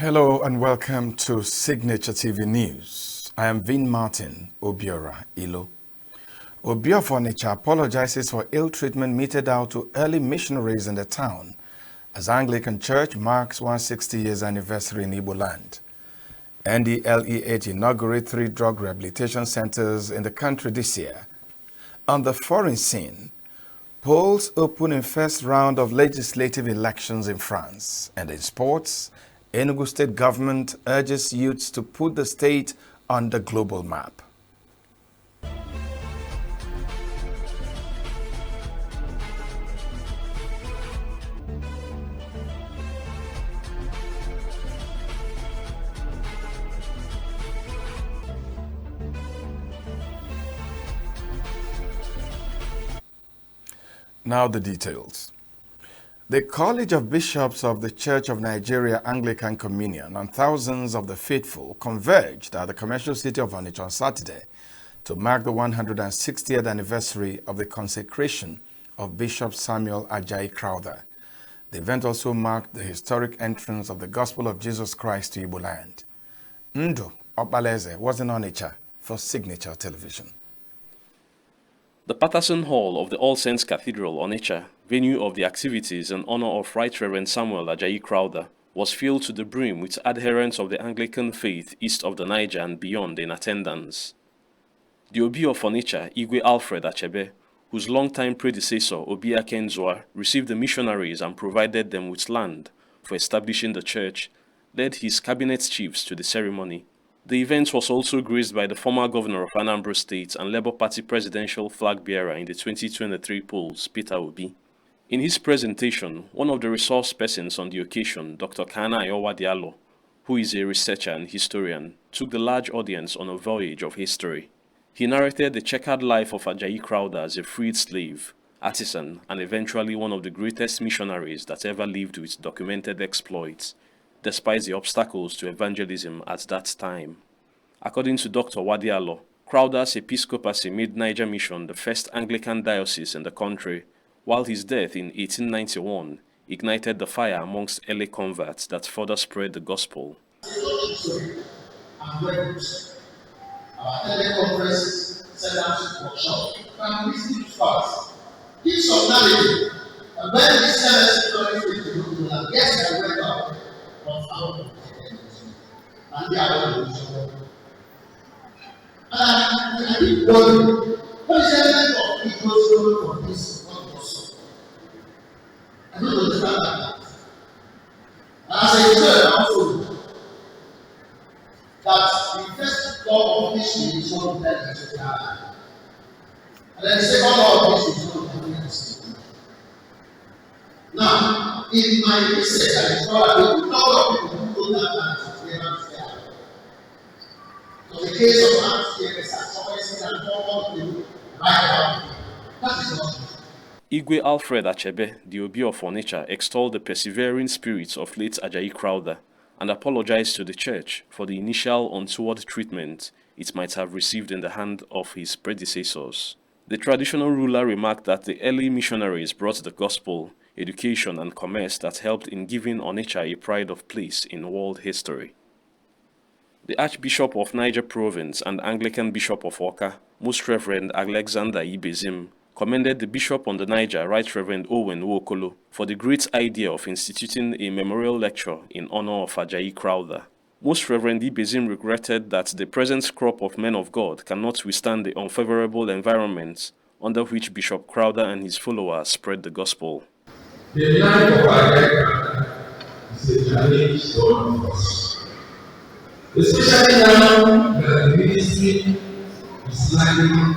Hello and welcome to Signature TV News. I am Vin Martin Obiora Ilo. Obi of Onitsha apologizes for ill treatment meted out to early missionaries in the town as Anglican Church marks 160 years anniversary in Igbo land. NDLEH inaugurate 3 drug rehabilitation centers in the country this year. On the foreign scene, polls open in first round of legislative elections in France. And in sports, Enugu state government urges youths to put the state on the global map. Now the details. The College of Bishops of the Church of Nigeria Anglican Communion and thousands of the faithful converged at the commercial city of Onitsha on Saturday to mark the 160th anniversary of the consecration of Bishop Samuel Ajayi Crowther. The event also marked the historic entrance of the Gospel of Jesus Christ to Igbo land. Ndu Obaleze was in Onitsha for Signature Television. The Patterson Hall of the All Saints Cathedral, Onitsha, venue of the activities in honor of Right Reverend Samuel Ajayi Crowther, was filled to the brim with adherents of the Anglican faith east of the Niger and beyond in attendance. The Obi of Onitsha, Igwe Alfred Achebe, whose longtime predecessor, Obi Akenzua, received the missionaries and provided them with land for establishing the church, led his cabinet chiefs to the ceremony. The event was also graced by the former governor of Anambra State and Labour Party presidential flag bearer in the 2023 polls, Peter Obi. In his presentation, one of the resource persons on the occasion, Dr. Kana Ayowa Diallo, who is a researcher and historian, took the large audience on a voyage of history. He narrated the checkered life of Ajayi Crowther as a freed slave, artisan, and eventually one of the greatest missionaries that ever lived with documented exploits, despite the obstacles to evangelism at that time. According to Dr. Wadialo, Crowther's episcopacy made Niger Mission the first Anglican diocese in the country, while his death in 1891 ignited the fire amongst early converts that further spread the gospel. Our teleconference setup workshop can visit fast. Give some knowledge. And when this service is going to yes, I went out. And they are I keep wondering, what is the element of equals for this one also? I don't understand that. As I said also, that the first law of history is one that is God. And then the second law of history is one that is Now, in my research, I discovered that a lot of people who know that they have failed. So the case of Antiques and Sovereignty and all the right. That is not true. Igwe Alfred Achebe, the Obi of Onitsha, extolled the persevering spirit of late Ajayi Crowther and apologized to the church for the initial untoward treatment it might have received in the hand of his predecessors. The traditional ruler remarked that the early missionaries brought the gospel, education, and commerce that helped in giving Onitsha a pride of place in world history. The Archbishop of Niger Province and Anglican Bishop of Awka, Most Reverend Alexander Ibezim, commended the Bishop on the Niger, Right Reverend Owen Wokolo, for the great idea of instituting a memorial lecture in honor of Ajayi Crowther. Most Reverend Ibezim regretted that the present crop of men of God cannot withstand the unfavorable environment under which Bishop Crowther and his followers spread the gospel. The life of Ajayi is a challenge to all of us. Especially now that the ministry is lacking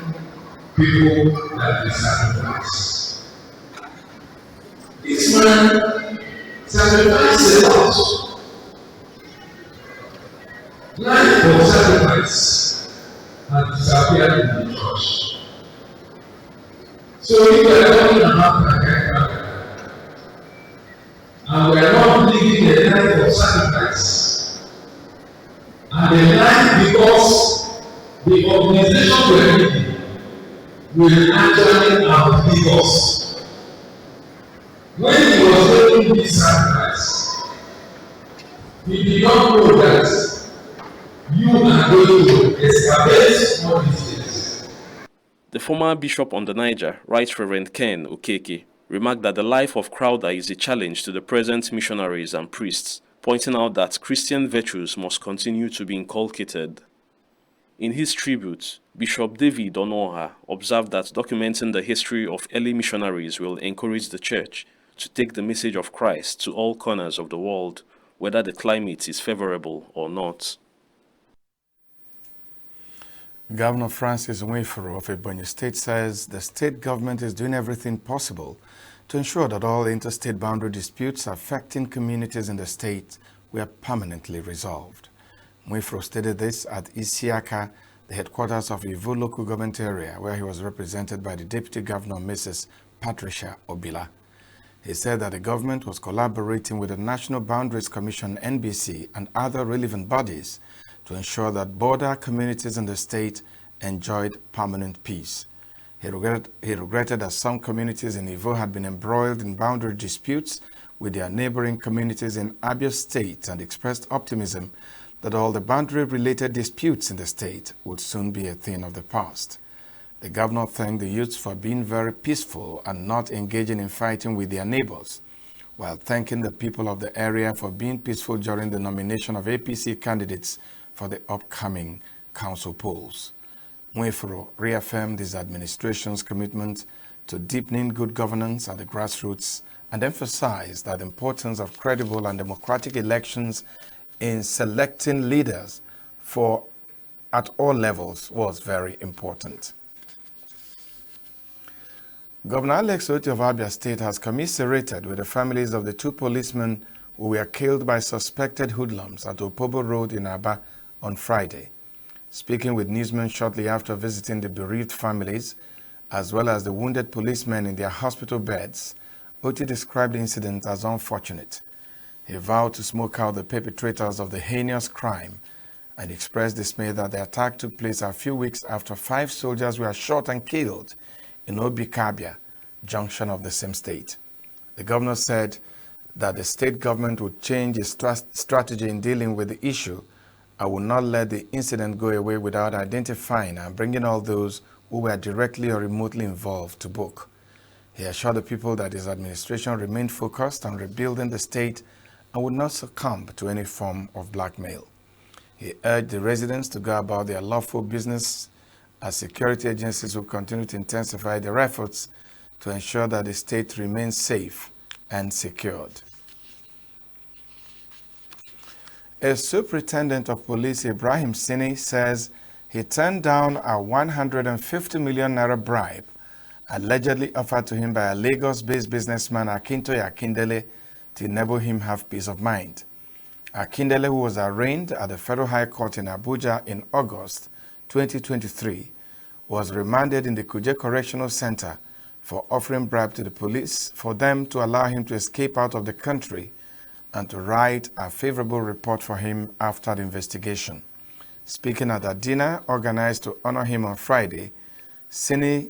people that we sacrifice. This man sacrificed a lot. Life for sacrifice has disappeared in the church. So if we are talking about Ajayi, and we are not living a life of sacrifice, and the life because the organization we are living will actually outlive us. When he was making this sacrifice, we did not know that you are going to excavate all these things. The former bishop on the Niger, Right Reverend Ken Okeke, remarked that the life of Crowther is a challenge to the present missionaries and priests, pointing out that Christian virtues must continue to be inculcated. In his tribute, Bishop David Onoha observed that documenting the history of early missionaries will encourage the church to take the message of Christ to all corners of the world, whether the climate is favorable or not. Governor Francis Nweforo of Ebonyi State says the state government is doing everything possible to ensure that all interstate boundary disputes affecting communities in the state were permanently resolved. Nweforo stated this at Isiaka, the headquarters of Ivo local government area, where he was represented by the Deputy Governor, Mrs. Patricia Obila. He said that the government was collaborating with the National Boundaries Commission, NBC, and other relevant bodies to ensure that border communities in the state enjoyed permanent peace. He regretted that some communities in Ivo had been embroiled in boundary disputes with their neighboring communities in Abia State and expressed optimism that all the boundary-related disputes in the state would soon be a thing of the past. The governor thanked the youths for being very peaceful and not engaging in fighting with their neighbors, while thanking the people of the area for being peaceful during the nomination of APC candidates for the upcoming council polls. Nweforo reaffirmed his administration's commitment to deepening good governance at the grassroots and emphasized that the importance of credible and democratic elections in selecting leaders at all levels was very important. Governor Alex Otti of Abia State has commiserated with the families of the two policemen who were killed by suspected hoodlums at Opobo Road in Aba on Friday. Speaking with newsmen shortly after visiting the bereaved families, as well as the wounded policemen in their hospital beds, Otti described the incident as unfortunate. He vowed to smoke out the perpetrators of the heinous crime and expressed dismay that the attack took place a few weeks after 5 soldiers were shot and killed in Obikabia, junction of the same state. The governor said that the state government would change its strategy in dealing with the issue and would not let the incident go away without identifying and bringing all those who were directly or remotely involved to book. He assured the people that his administration remained focused on rebuilding the state and would not succumb to any form of blackmail. He urged the residents to go about their lawful business as security agencies will continue to intensify their efforts to ensure that the state remains safe and secured. A superintendent of police, Ibrahim Sini, says he turned down a 150 million naira bribe allegedly offered to him by a Lagos-based businessman, Akintoye Akindele, to enable him have peace of mind. Akindele, who was arraigned at the Federal High Court in Abuja in August 2023, was remanded in the Kuje Correctional Center for offering bribe to the police for them to allow him to escape out of the country and to write a favorable report for him after the investigation. Speaking at a dinner organized to honor him on Friday, Sini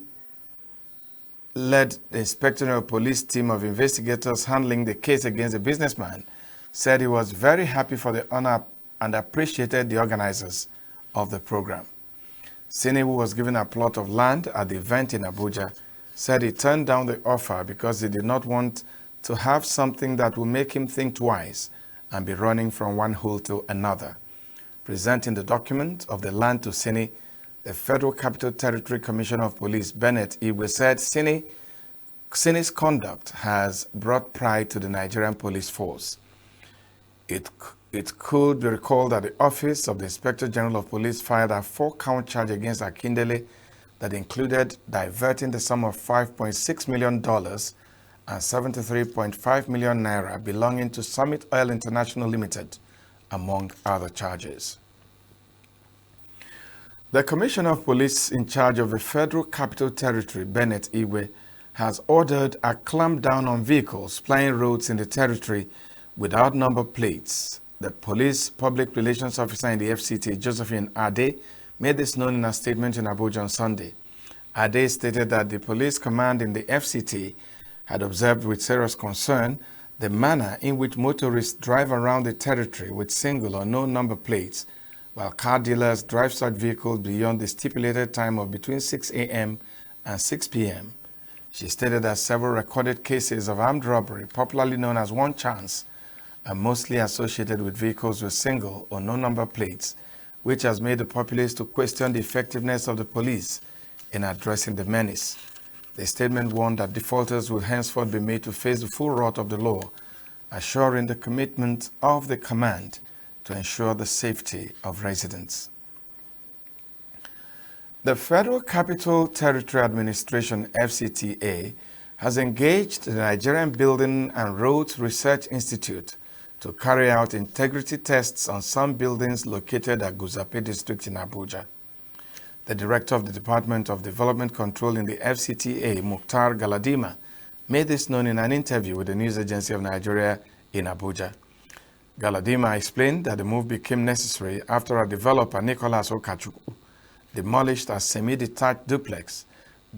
led the Inspector General Police team of investigators handling the case against the businessman, said he was very happy for the honor and appreciated the organizers of the program. Sini, who was given a plot of land at the event in Abuja, said he turned down the offer because he did not want to have something that would make him think twice and be running from one hole to another. Presenting the document of the land to Sini, the Federal Capital Territory Commissioner of Police, Bennett Igwe, said Sini's conduct has brought pride to the Nigerian police force. It could be recalled that the Office of the Inspector General of Police fired a 4-count charge against Akindele that included diverting the sum of $5.6 million and 73.5 million naira belonging to Summit Oil International Limited, among other charges. The Commissioner of Police in charge of the Federal Capital Territory, Bennett Igwe, has ordered a clampdown on vehicles plying roads in the territory without number plates. The police public relations officer in the FCT, Josephine Ade, made this known in a statement in Abuja on Sunday. Ade stated that the police command in the FCT had observed with serious concern The manner in which motorists drive around the territory with single or no number plates, while car dealers drive such vehicles beyond the stipulated time of between 6 a.m. and 6 p.m. She stated that several recorded cases of armed robbery, popularly known as one chance, are mostly associated with vehicles with single or no number plates, which has made the populace to question the effectiveness of the police in addressing the menace. The statement warned that defaulters will henceforth be made to face the full wrath of the law, assuring the commitment of the command to ensure the safety of residents. The Federal Capital Territory Administration, FCTA, has engaged the Nigerian Building and Roads Research Institute to carry out integrity tests on some buildings located at Guzape district in Abuja. The director of the Department of Development Control in the FCTA, Mukhtar Galadima, made this known in an interview with the News Agency of Nigeria in Abuja. Galadima explained that the move became necessary after a developer, Nicholas Okachuku, demolished a semi-detached duplex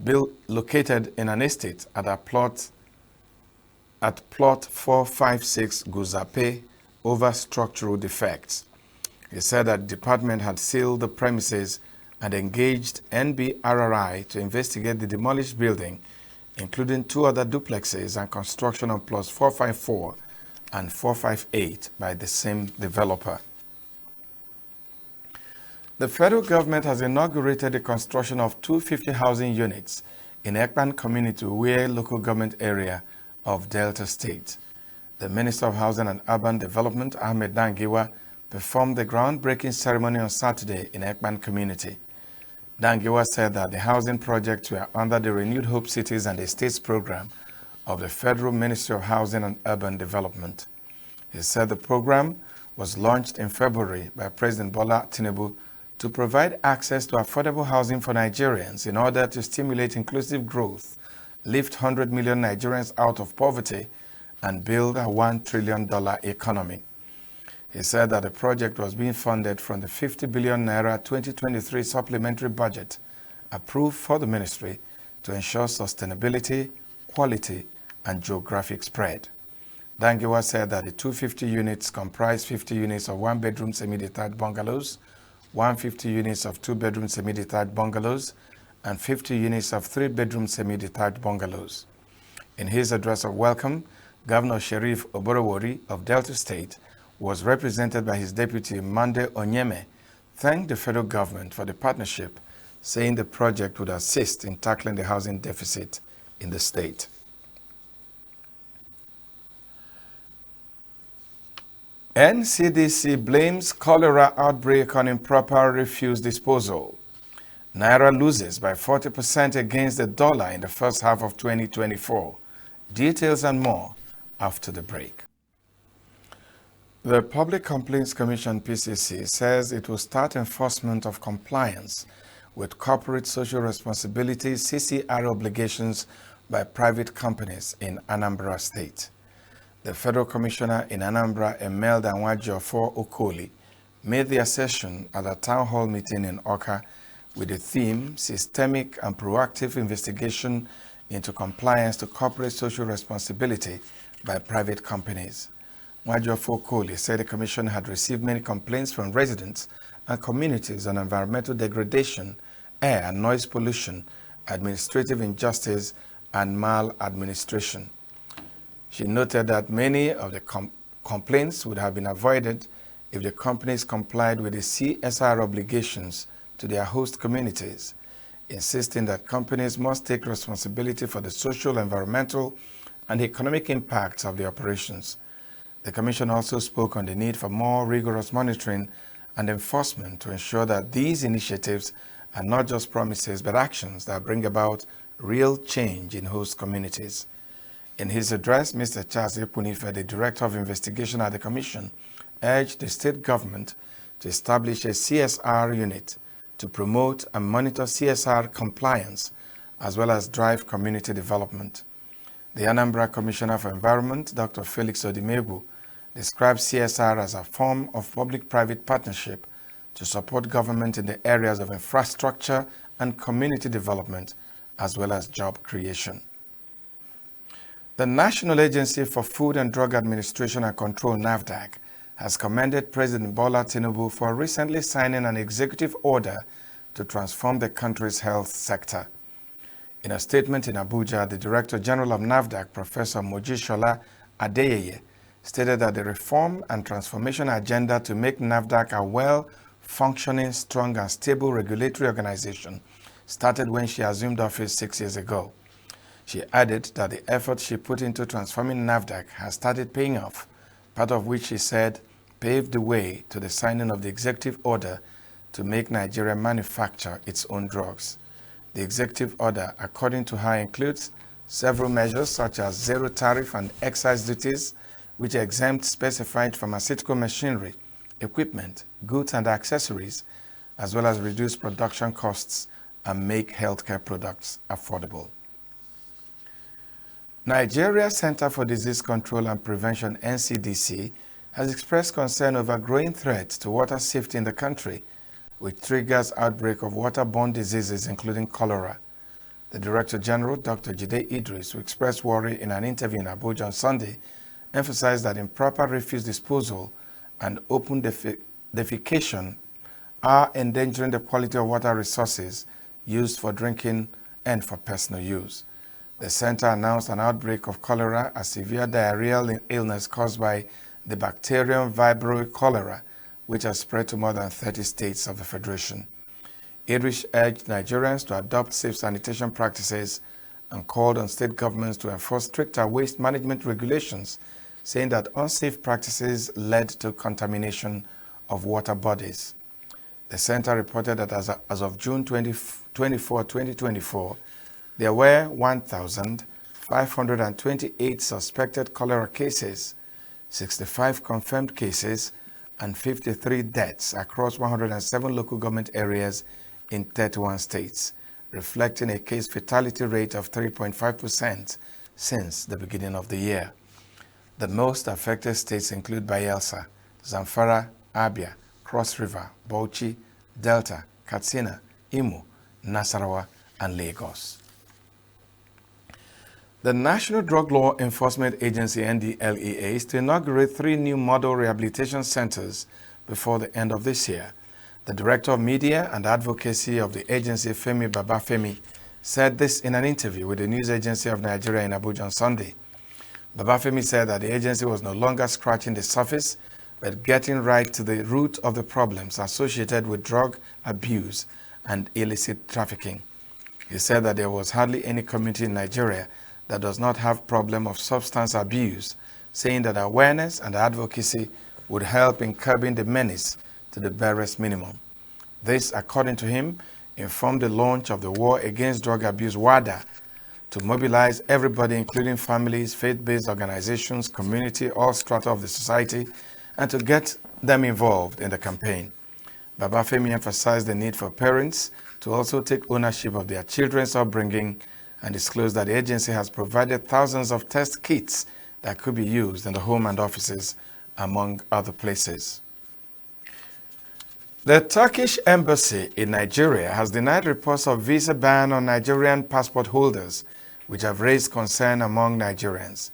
built located in an estate at plot 456 Guzape over structural defects. He said that the department had sealed the premises and engaged NBRRI to investigate the demolished building, including 2 other duplexes and construction on plots 454 and 458 by the same developer. The federal government has inaugurated the construction of 250 housing units in Ekpan community, Uwe local government area of Delta State. The Minister of Housing and Urban Development, Ahmed Dangiwa, performed the groundbreaking ceremony on Saturday in Ekpan community. Dangiwa said that the housing projects were under the Renewed Hope Cities and Estates program of the Federal Ministry of Housing and Urban Development. He said the program was launched in February by President Bola Tinubu to provide access to affordable housing for Nigerians in order to stimulate inclusive growth, lift 100 million Nigerians out of poverty, and build a $1 trillion economy. He said that the project was being funded from the 50 billion naira 2023 supplementary budget approved for the ministry to ensure sustainability, quality, and geographic spread. Dangiwa said that the 250 units comprise 50 units of one-bedroom semi-detached bungalows, 150 units of two-bedroom semi-detached bungalows, and 50 units of three-bedroom semi-detached bungalows. In his address of welcome, Governor Sheriff Oborowori of Delta State was represented by his deputy Mande Onyeme, thanked the federal government for the partnership, saying the project would assist in tackling the housing deficit in the state. NCDC blames cholera outbreak on improper refuse disposal. Naira loses by 40% against the dollar in the first half of 2024. Details and more after the break. The Public Complaints Commission, PCC, says it will start enforcement of compliance with corporate social responsibility CCR obligations by private companies in Anambra State. The Federal Commissioner in Anambra, Imelda Nwajiofo Okoli, made the assertion at a town hall meeting in Awka with the theme Systemic and Proactive Investigation into Compliance to Corporate Social Responsibility by Private Companies. Nwajiofo Okoli said the Commission had received many complaints from residents and communities on environmental degradation, air and noise pollution, administrative injustice, and maladministration. She noted that many of the complaints would have been avoided if the companies complied with the CSR obligations to their host communities, insisting that companies must take responsibility for the social, environmental, and economic impacts of the operations. The Commission also spoke on the need for more rigorous monitoring and enforcement to ensure that these initiatives are not just promises but actions that bring about real change in host communities. In his address, Mr. Charles Epunife, the Director of Investigation at the Commission, urged the state government to establish a CSR unit to promote and monitor CSR compliance as well as drive community development. The Anambra Commissioner for Environment, Dr. Felix Odimegwu, described CSR as a form of public-private partnership to support government in the areas of infrastructure and community development as well as job creation. The National Agency for Food and Drug Administration and Control, NAFDAC, has commended President Bola Tinubu for recently signing an executive order to transform the country's health sector. In a statement in Abuja, the Director General of NAFDAC, Professor Mojisola Adeyeye, stated that the reform and transformation agenda to make NAFDAC a well-functioning, strong and stable regulatory organization started when she assumed office 6 years ago. She added that the effort she put into transforming NAFDAC has started paying off, part of which she said paved the way to the signing of the executive order to make Nigeria manufacture its own drugs. The executive order, according to her, includes several measures such as zero tariff and excise duties, which exempt specified pharmaceutical machinery, equipment, goods and accessories, as well as reduce production costs and make healthcare products affordable. Nigeria's Center for Disease Control and Prevention, NCDC, has expressed concern over growing threats to water safety in the country, which triggers outbreak of waterborne diseases including cholera. The Director General, Dr. Jide Idris, who expressed worry in an interview in Abuja on Sunday, emphasized that improper refuse disposal and open defecation are endangering the quality of water resources used for drinking and for personal use. The center announced an outbreak of cholera, a severe diarrheal illness caused by the bacterium Vibrio cholera, which has spread to more than 30 states of the Federation. Idris urged Nigerians to adopt safe sanitation practices and called on state governments to enforce stricter waste management regulations, saying that unsafe practices led to contamination of water bodies. The center reported that as of June 24, 2024, there were 1,528 suspected cholera cases, 65 confirmed cases, and 53 deaths across 107 local government areas in 31 states, reflecting a case fatality rate of 3.5% since the beginning of the year. The most affected states include Bayelsa, Zamfara, Abia, Cross River, Bauchi, Delta, Katsina, Imo, Nasarawa, and Lagos. The National Drug Law Enforcement Agency, NDLEA, is to inaugurate 3 new model rehabilitation centers before the end of this year. The Director of Media and Advocacy of the agency, Femi Babafemi, said this in an interview with the News Agency of Nigeria in Abuja on Sunday. Babafemi said that the agency was no longer scratching the surface, but getting right to the root of the problems associated with drug abuse and illicit trafficking. He said that there was hardly any community in Nigeria that does not have problem of substance abuse, saying that awareness and advocacy would help in curbing the menace to the barest minimum. This, according to him, informed the launch of the War Against Drug Abuse WADA to mobilize everybody, including families, faith-based organizations, community, all strata of the society, and to get them involved in the campaign. Babafemi emphasized the need for parents to also take ownership of their children's upbringing and disclosed that the agency has provided thousands of test kits that could be used in the home and offices, among other places. The Turkish embassy in Nigeria has denied reports of visa ban on Nigerian passport holders, which have raised concern among Nigerians.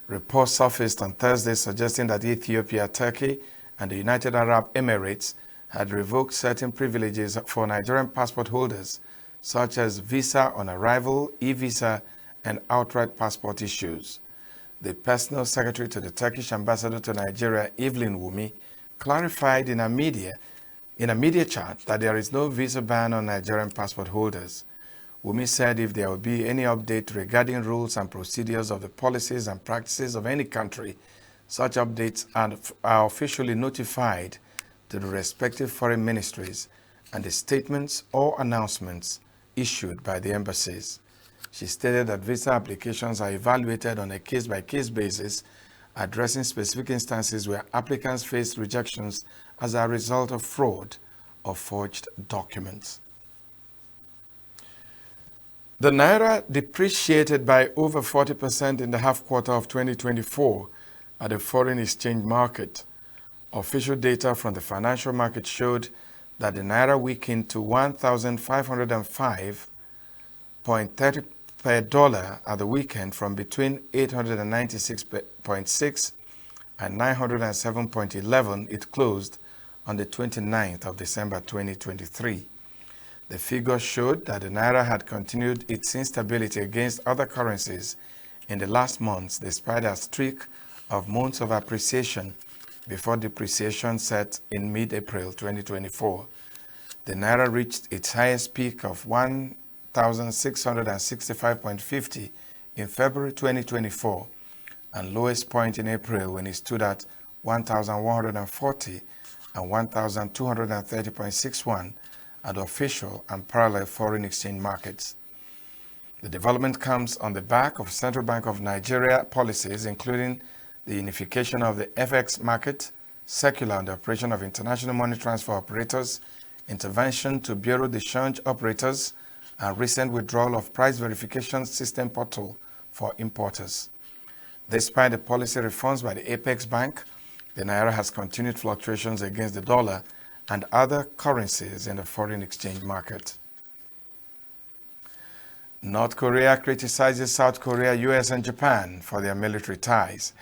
Reports surfaced on Thursday suggesting that Ethiopia, Turkey, and the United Arab Emirates had revoked certain privileges for Nigerian passport holders, such as visa on arrival, e-visa, and outright passport issues. The personal secretary to the Turkish ambassador to Nigeria, Evelyn Wumi, clarified in a media chat that there is no visa ban on Nigerian passport holders. Wumi said if there will be any update regarding rules and procedures of the policies and practices of any country, such updates are officially notified to the respective foreign ministries and the statements or announcements issued by the embassies. She stated that visa applications are evaluated on a case-by-case basis, addressing specific instances where applicants face rejections as a result of fraud or forged documents. The Naira depreciated by over 40% in the half quarter of 2024 at the foreign exchange market. Official data from the financial market showed that the Naira weakened to 1,505.30 per dollar at the weekend from between 896.6 and 907.11 it closed on the 29th of December 2023. The figure showed that the Naira had continued its instability against other currencies in the last months despite a streak of months of appreciation before depreciation set in mid-April 2024. The Naira reached its highest peak of 1,665.50 in February 2024 and lowest point in April when it stood at 1,140 and 1,230.61 at official and parallel foreign exchange markets. The development comes on the back of Central Bank of Nigeria policies, including the unification of the FX market, circular on the operation of international money transfer operators, intervention to bureau de change operators, and recent withdrawal of price verification system portal for importers. Despite the policy reforms by the Apex Bank, the Naira has continued fluctuations against the dollar and other currencies in the foreign exchange market. North Korea criticizes South Korea, US, and Japan for their military ties,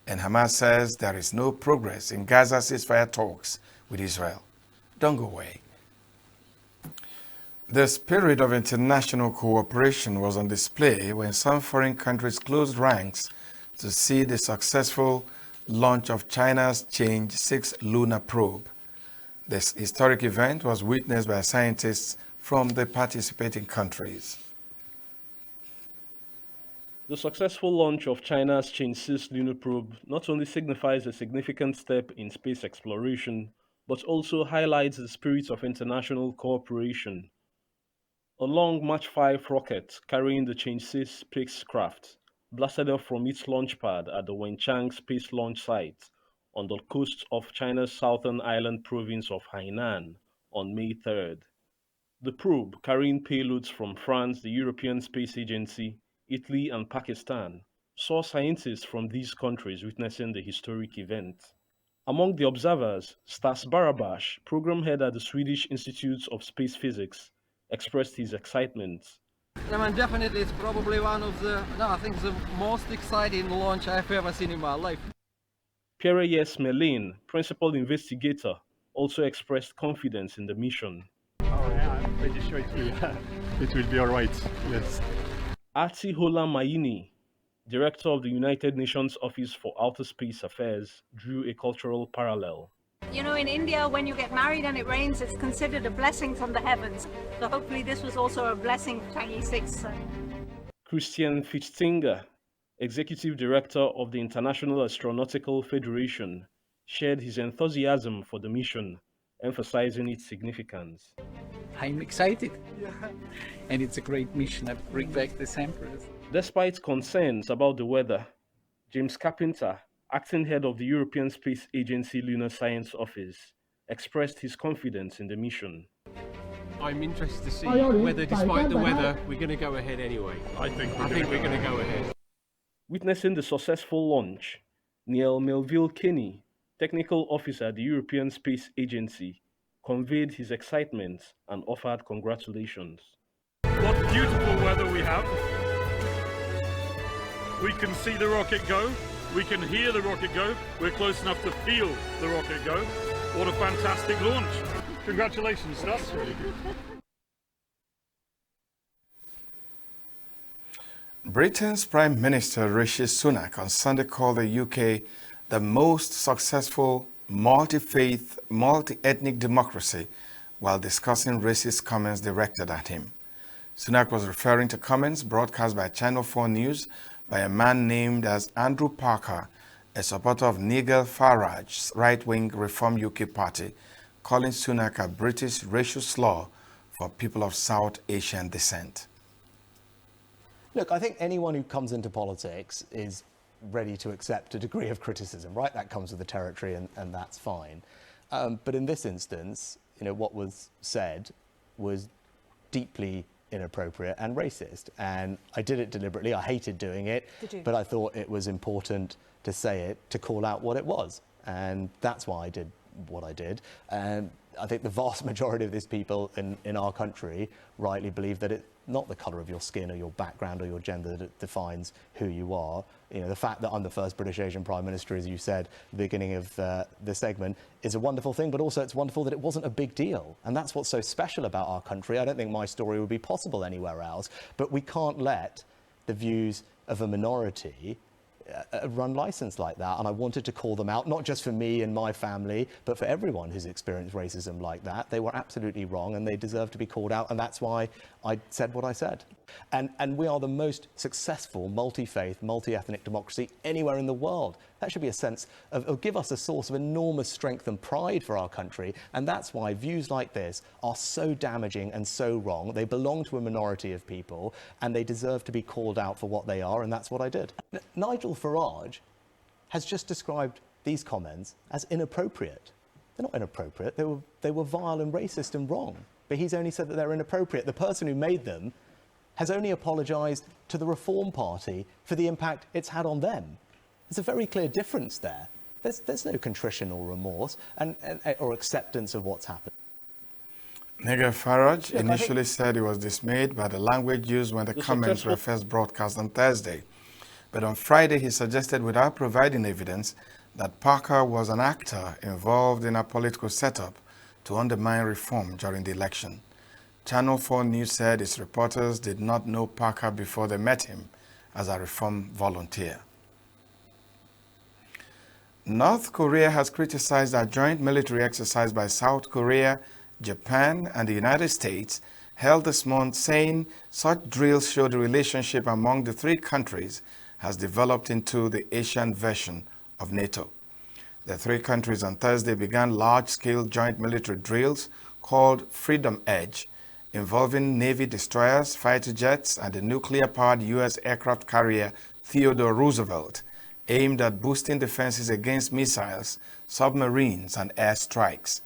and Hamas says there is no progress in Gaza ceasefire talks with Israel. Don't go away. The spirit of international cooperation was on display when some foreign countries closed ranks to see the successful launch of China's Change 6 lunar probe. This historic event was witnessed by scientists from the participating countries. The successful launch of China's Change 6 lunar probe not only signifies a significant step in space exploration, but also highlights the spirit of international cooperation. A long March 5 rocket carrying the Change 6 spacecraft blasted off from its launch pad at the Wenchang Space Launch Site on the coast of China's southern island province of Hainan on May 3rd. The probe, carrying payloads from France, the European Space Agency, Italy, and Pakistan, saw scientists from these countries witnessing the historic event. Among the observers, Stas Barabash, program head at the Swedish Institute of Space Physics, expressed his excitement. I mean, definitely it's probably one of the, I think the most exciting launch I've ever seen in my life. Pierre Smelin, principal investigator, also expressed confidence in the mission. Oh yeah, I'm pretty sure it will be all right, yes. Atihola Mayini, director of the United Nations Office for Outer Space Affairs, drew a cultural parallel. You know, in India, when you get married and it rains, it's considered a blessing from the heavens. So hopefully this was also a blessing for Chinese 6. Christian Fichtinger, executive director of the International Astronautical Federation, shared his enthusiasm for the mission, emphasizing its significance. I'm excited, and it's a great mission. I bring back the samples. Despite concerns about the weather, James Carpenter, acting head of the European Space Agency Lunar Science Office, expressed his confidence in the mission. I'm interested to see whether, despite the weather, we're going to go ahead anyway. I think we're going to go ahead. Witnessing the successful launch, Neil Melville Kenny, technical officer at the European Space Agency, conveyed his excitement and offered congratulations. What beautiful weather we have. We can see the rocket go. We can hear the rocket go. We're close enough to feel the rocket go. What a fantastic launch. Congratulations, Stas. Really good. Britain's Prime Minister Rishi Sunak on Sunday called the UK the most successful multi-faith, multi-ethnic democracy while discussing racist comments directed at him. Sunak was referring to comments broadcast by Channel 4 News by a man named as Andrew Parker, a supporter of Nigel Farage's right-wing Reform UK party, calling Sunak a British racial slur for people of South Asian descent. Look, I think anyone who comes into politics is ready to accept a degree of criticism, right? That comes with the territory, and that's fine. But in this instance, you know, what was said was deeply inappropriate and racist, and I did it deliberately. I hated doing it, but I thought it was important to say it, to call out what it was, and that's why I did what I did. And I think the vast majority of these people in our country rightly believe that it's not the colour of your skin or your background or your gender that defines who you are. You know, the fact that I'm the first British Asian Prime Minister, as you said at the beginning of the segment, is a wonderful thing, but also it's wonderful that it wasn't a big deal. And that's what's so special about our country. I don't think my story would be possible anywhere else, but we can't let the views of a minority run license like that. And I wanted to call them out, not just for me and my family, but for everyone who's experienced racism like that. They were absolutely wrong and they deserve to be called out, and that's why I said what I said. And we are the most successful multi-faith, multi-ethnic democracy anywhere in the world. That should be a sense of give us a source of enormous strength and pride for our country, and that's why views like this are so damaging and so wrong. They belong to a minority of people and they deserve to be called out for what they are, and that's what I did. Nigel Farage has just described these comments as inappropriate. They're not inappropriate, they were vile and racist and wrong, but he's only said that they're inappropriate. The person who made them has only apologised to the Reform Party for the impact it's had on them. There's a very clear difference there. There's no contrition or remorse or acceptance of what's happened. Nigel Farage initially said he was dismayed by the language used when the comments were first broadcast on Thursday. But on Friday, he suggested, without providing evidence, that Parker was an actor involved in a political setup to undermine reform during the election. Channel 4 News said its reporters did not know Parker before they met him as a reform volunteer. North Korea has criticized a joint military exercise by South Korea, Japan, and the United States held this month, saying such drills show the relationship among the three countries has developed into the Asian version of NATO. The three countries on Thursday began large-scale joint military drills called Freedom Edge, involving Navy destroyers, fighter jets, and the nuclear-powered U.S. aircraft carrier Theodore Roosevelt, aimed at boosting defenses against missiles, submarines, and air strikes.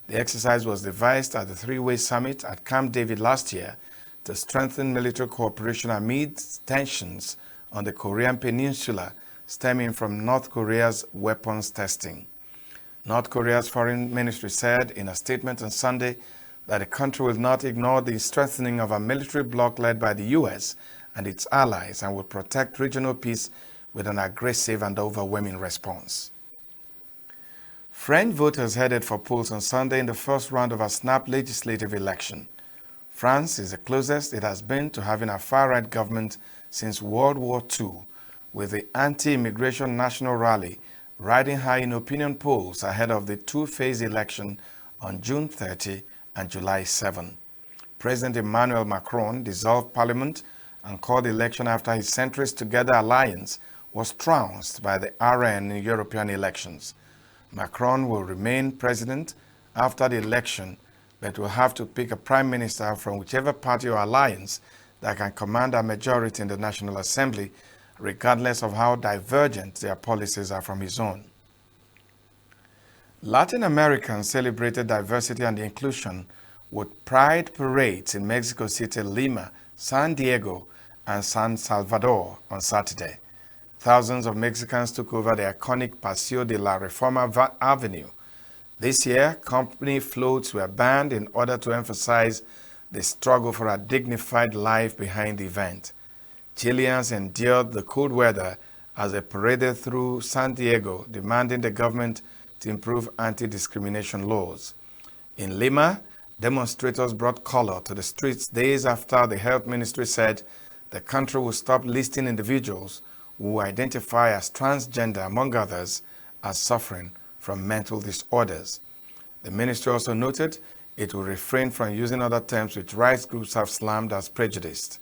The exercise was devised at the three-way summit at Camp David last year to strengthen military cooperation amid tensions on the Korean Peninsula stemming from North Korea's weapons testing. North Korea's foreign ministry said in a statement on Sunday that the country will not ignore the strengthening of a military bloc led by the U.S. and its allies and will protect regional peace with an aggressive and overwhelming response. French voters headed for polls on Sunday in the first round of a snap legislative election. France is the closest it has been to having a far-right government since World War II, with the anti-immigration national rally riding high in opinion polls ahead of the two-phase election on June 30 and July 7. President Emmanuel Macron dissolved parliament and called the election after his centrist Together alliance was trounced by the RN in European elections. Macron will remain president after the election, but will have to pick a prime minister from whichever party or alliance that can command a majority in the National Assembly, regardless of how divergent their policies are from his own. Latin Americans celebrated diversity and inclusion with pride parades in Mexico City, Lima, San Diego, and San Salvador on Saturday. Thousands of Mexicans took over the iconic Paseo de la Reforma Avenue. This year, company floats were banned in order to emphasize the struggle for a dignified life behind the event. Chileans endured the cold weather as they paraded through San Diego, demanding the government to improve anti-discrimination laws. In Lima, demonstrators brought color to the streets days after the health ministry said the country will stop listing individuals who identify as transgender, among others, as suffering from mental disorders. The ministry also noted it will refrain from using other terms which rights groups have slammed as prejudiced.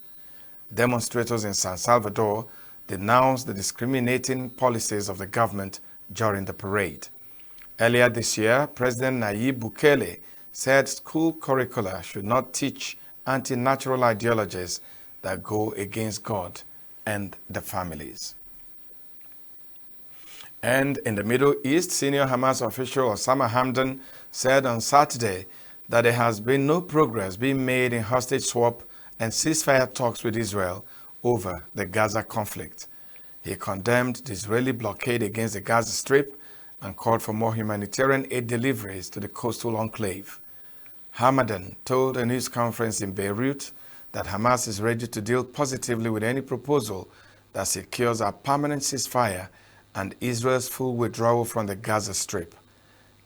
Demonstrators in San Salvador denounced the discriminating policies of the government during the parade. Earlier this year, President Nayib Bukele said school curricula should not teach anti-natural ideologies that go against God and the families. And in the Middle East, senior Hamas official Osama Hamdan said on Saturday that there has been no progress being made in hostage swap and ceasefire talks with Israel over the Gaza conflict. He condemned the Israeli blockade against the Gaza Strip and called for more humanitarian aid deliveries to the coastal enclave. Hamadan told a news conference in Beirut that Hamas is ready to deal positively with any proposal that secures a permanent ceasefire and Israel's full withdrawal from the Gaza Strip.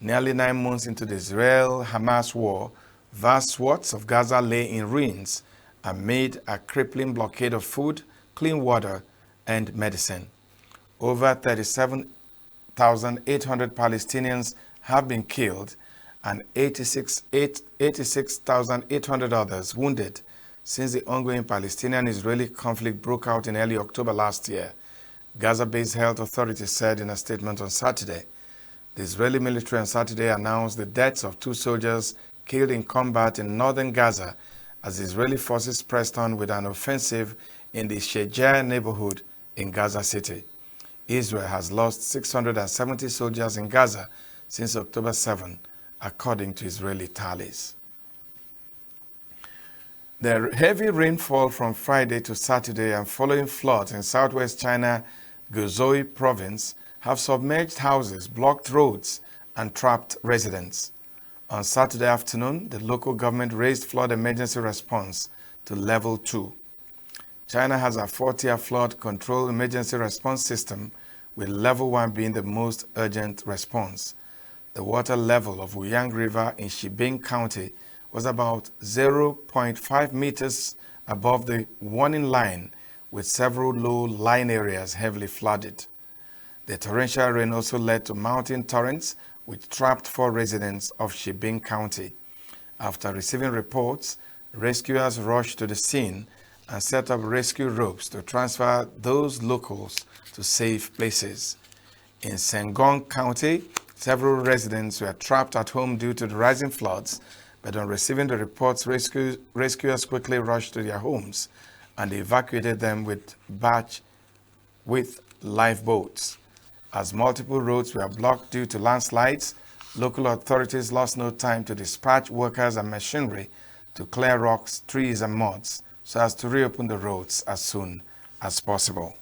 Nearly 9 months into the Israel-Hamas war, vast swaths of Gaza lay in ruins amid a crippling blockade of food, clean water, and medicine. Over 37,800 Palestinians have been killed and 86,800 others wounded since the ongoing Palestinian-Israeli conflict broke out in early October last year, Gaza-based health authorities said in a statement on Saturday. The Israeli military on Saturday announced the deaths of 2 soldiers killed in combat in northern Gaza as Israeli forces pressed on with an offensive in the Shejar neighborhood in Gaza City. Israel has lost 670 soldiers in Gaza since October 7, according to Israeli tallies. The heavy rainfall from Friday to Saturday and following floods in southwest China, Guizhou province, have submerged houses, blocked roads, and trapped residents. On Saturday afternoon, the local government raised flood emergency response to level 2. China has a 4-tier flood control emergency response system, with level 1 being the most urgent response. The water level of Wuyang River in Xibin County was about 0.5 meters above the warning line, with several low-lying areas heavily flooded. The torrential rain also led to mountain torrents, which trapped 4 residents of Xibin County. After receiving reports, rescuers rushed to the scene and set up rescue ropes to transfer those locals to safe places. In Sengong County, several residents were trapped at home due to the rising floods, but on receiving the reports, rescuers quickly rushed to their homes and evacuated them with lifeboats. As multiple roads were blocked due to landslides, local authorities lost no time to dispatch workers and machinery to clear rocks, trees, and muds so as to reopen the roads as soon as possible.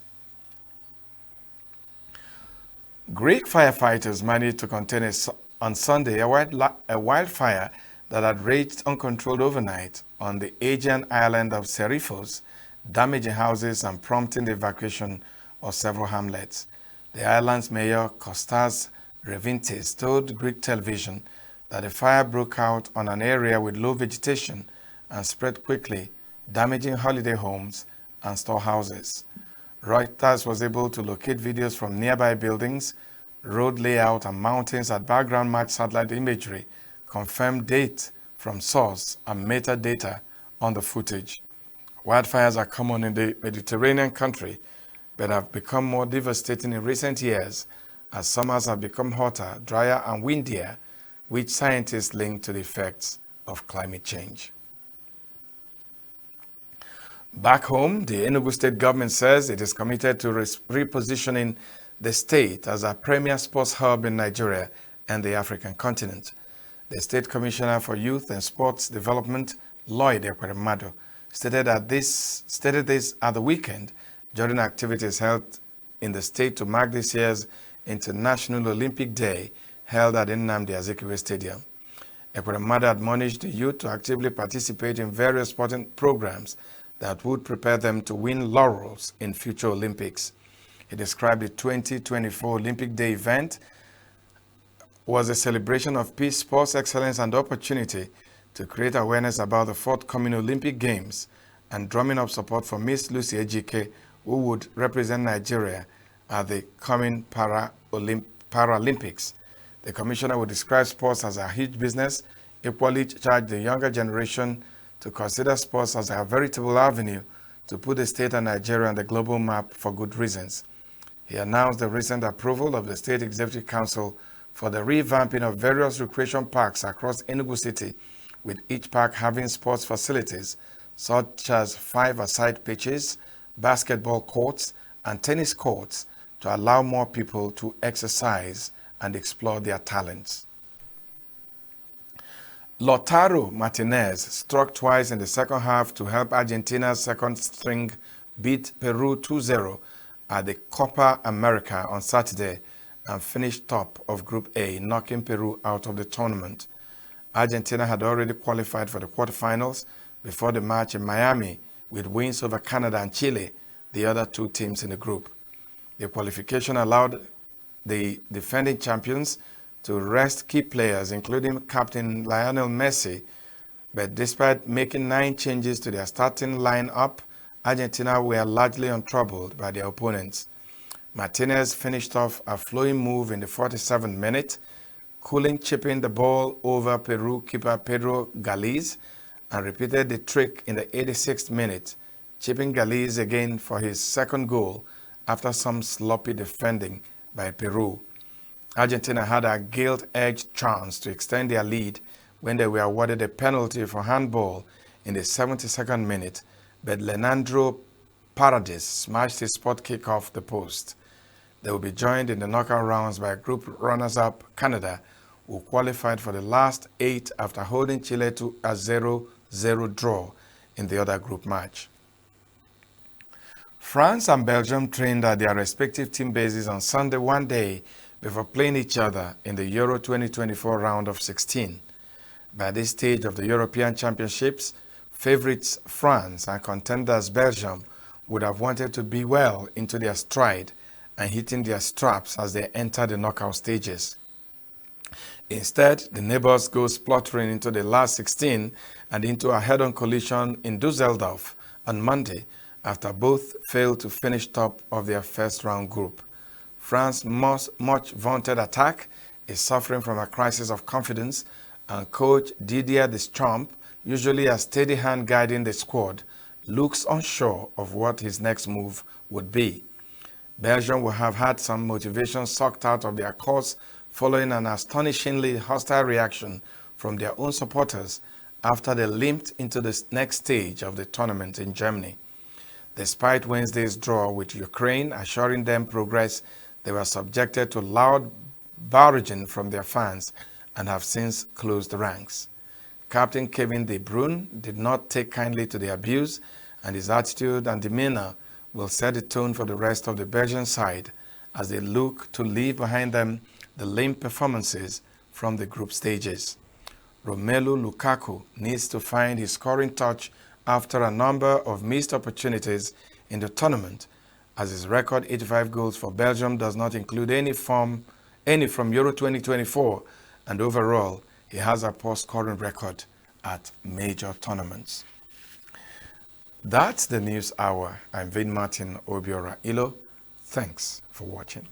Greek firefighters managed to contain on Sunday a wildfire that had raged uncontrolled overnight on the Aegean island of Serifos, damaging houses and prompting the evacuation of several hamlets. The island's mayor, Kostas Revintis, told Greek television that the fire broke out on an area with low vegetation and spread quickly, damaging holiday homes and storehouses. Reuters was able to locate videos from nearby buildings, road layout, and mountains at background match satellite imagery, confirmed date from source, and metadata on the footage. Wildfires are common in the Mediterranean country, but have become more devastating in recent years as summers have become hotter, drier, and windier, which scientists link to the effects of climate change. Back home, the Enugu state government says it is committed to repositioning the state as a premier sports hub in Nigeria and the African continent. The State Commissioner for Youth and Sports Development, Lloyd Ekweremadu, stated this at the weekend during activities held in the state to mark this year's International Olympic Day held at Nnamdi Azikiwe Stadium. Ekweremadu admonished the youth to actively participate in various sporting programs that would prepare them to win laurels in future Olympics. He described the 2024 Olympic Day event was a celebration of peace, sports excellence, and opportunity to create awareness about the forthcoming Olympic Games and drumming up support for Miss Lucy Ejike, who would represent Nigeria at the coming Paralympics. The commissioner would describe sports as a huge business, equally charge the younger generation to consider sports as a veritable avenue to put the state and Nigeria on the global map for good reasons. He announced the recent approval of the State Executive Council for the revamping of various recreation parks across Enugu City, with each park having sports facilities such as 5-a-side pitches, basketball courts, and tennis courts to allow more people to exercise and explore their talents. Lautaro Martinez struck twice in the second half to help Argentina's second string beat Peru 2-0 at the Copa America on Saturday, and finished top of Group A, knocking Peru out of the tournament. Argentina had already qualified for the quarterfinals before the match in Miami, with wins over Canada and Chile, the other two teams in the group. The qualification allowed the defending champions to rest key players, including captain Lionel Messi, but despite making 9 changes to their starting lineup, Argentina were largely untroubled by their opponents. Martinez finished off a flowing move in the 47th minute, cooling chipping the ball over Peru keeper Pedro Galiz, and repeated the trick in the 86th minute, chipping Galiz again for his second goal after some sloppy defending by Peru. Argentina had a gilt-edged chance to extend their lead when they were awarded a penalty for handball in the 72nd minute, but Leandro Paredes smashed his spot kick off the post. They will be joined in the knockout rounds by group runners-up Canada, who qualified for the last 8 after holding Chile to a 0-0 draw in the other group match. France and Belgium trained at their respective team bases on Sunday one day before playing each other in the Euro 2024 round of 16. By this stage of the European Championships, favorites France and contenders Belgium would have wanted to be well into their stride and hitting their straps as they enter the knockout stages. Instead, the neighbors go spluttering into the last 16 and into a head-on collision in Dusseldorf on Monday after both failed to finish top of their first-round group. France's much vaunted attack is suffering from a crisis of confidence, and coach Didier Deschamps, usually a steady hand guiding the squad, looks unsure of what his next move would be. Belgium will have had some motivation sucked out of their course following an astonishingly hostile reaction from their own supporters after they limped into the next stage of the tournament in Germany. Despite Wednesday's draw with Ukraine assuring them progress, they were subjected to loud barraging from their fans and have since closed the ranks. Captain Kevin De Bruyne did not take kindly to the abuse, and his attitude and demeanor will set the tone for the rest of the Belgian side as they look to leave behind them the lame performances from the group stages. Romelu Lukaku needs to find his scoring touch after a number of missed opportunities in the tournament, as his record 85 goals for Belgium does not include any from Euro 2024, and overall, he has a poor scoring record at major tournaments. That's the News Hour. I'm Vin Martin Obiora Ilo. Thanks for watching.